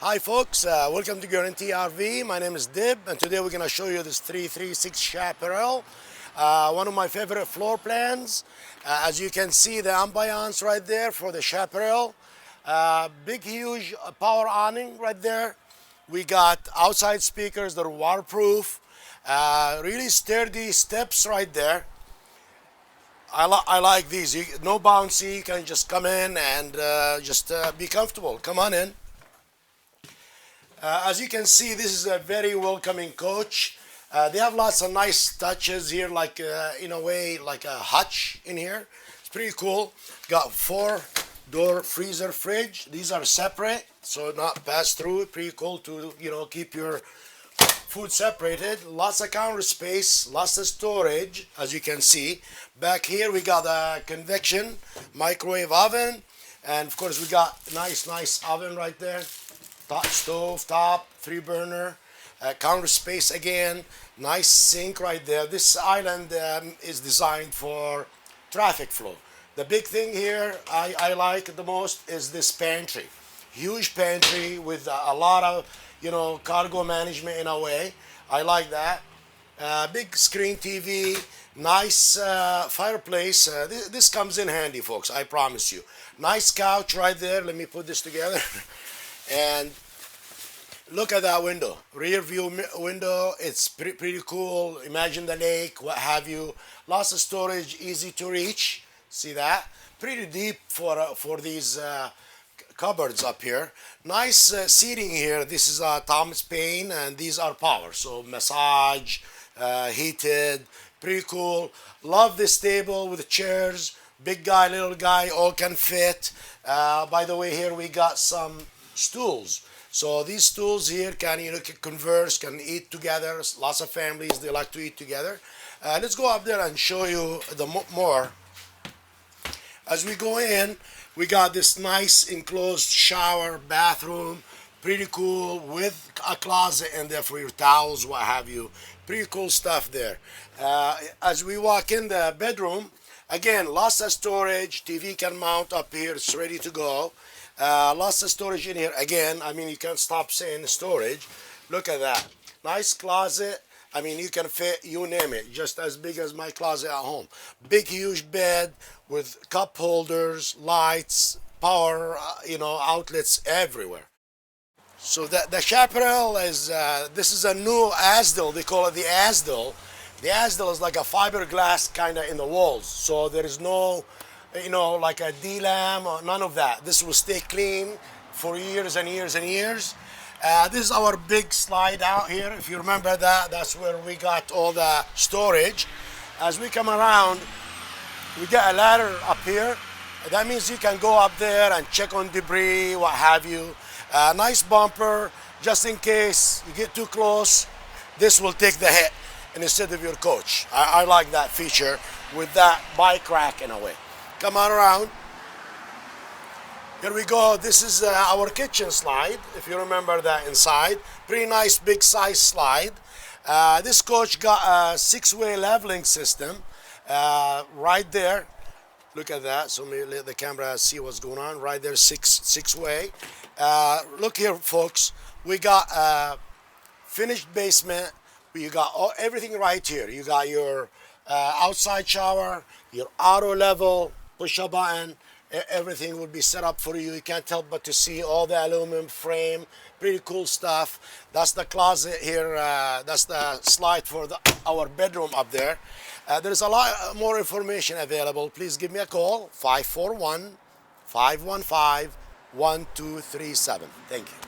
Hi folks, welcome to Guaranty RV. My name is Dib, and today we're going to show you this 336 Chaparral. One of my favorite floor plans. As you can see, the ambiance right there for the Chaparral. Big, huge power awning right there. We got outside speakers that are waterproof. Really sturdy steps right there. I like these. No bouncy. You can just come in and just be comfortable. Come on in. As you can see, this is a very welcoming coach. They have lots of nice touches here, like in a way, like a hutch in here. It's pretty cool. Got 4-door freezer fridge. These are separate, so not pass through. Pretty cool to, keep your food separated. Lots of counter space, lots of storage, as you can see. Back here we got a convection microwave oven, and of course we got nice oven right there. Stove top, 3-burner, counter space again, nice sink right there. This island is designed for traffic flow. The big thing here I like the most is this pantry. Huge pantry with a lot of, cargo management in a way. I like that. Big screen TV, nice fireplace. This comes in handy, folks, I promise you. Nice couch right there. Let me put this together. And look at that window, rear view window. It's pretty cool. Imagine the lake, what have you. Lots of storage, easy to reach. See that? Pretty deep for these cupboards up here. Nice seating here. This is Thomas Paine, and these are power. So massage, heated, pretty cool. Love this table with the chairs. Big guy, little guy, all can fit. By the way, here we got some stools. So these stools here can converse, can eat together. Lots of families, they like to eat together. Let's go up there and show you the more. As we go in, we got this nice enclosed shower bathroom, pretty cool, with a closet in there for your towels, what have you. Pretty cool stuff there. As we walk in the bedroom, again, lots of storage. TV can mount up here, it's ready to go. Lots of storage in here. Again, you can't stop saying storage. Look at that. Nice closet. You can fit, you name it, just as big as my closet at home. Big, huge bed with cup holders, lights, power, outlets everywhere. So the Chaparral is, this is a new Asdel. They call it the Asdel. The Asdel is like a fiberglass kind of in the walls. So there is no, like a D-lam or none of that. This will stay clean for years and years and years. This is our big slide out here. If you remember that, that's where we got all the storage. As we come around, we get a ladder up here. That means you can go up there and check on debris, what have you. Nice bumper, just in case you get too close, this will take the hit instead of your coach. I like that feature with that bike rack in a way. Come on around. Here we go. This is our kitchen slide, if you remember that inside. Pretty nice big size slide. This coach got a 6-way leveling system right there. Look at that. So maybe let the camera see what's going on. Right there, six-way. Look here, folks. We got a finished basement. You got everything right here. You got your outside shower, your auto level, push a button. Everything will be set up for you. You can't help but to see all the aluminum frame. Pretty cool stuff. That's the closet here. That's the slide for our bedroom up there. There's a lot more information available. Please give me a call, 541-515-1237. Thank you.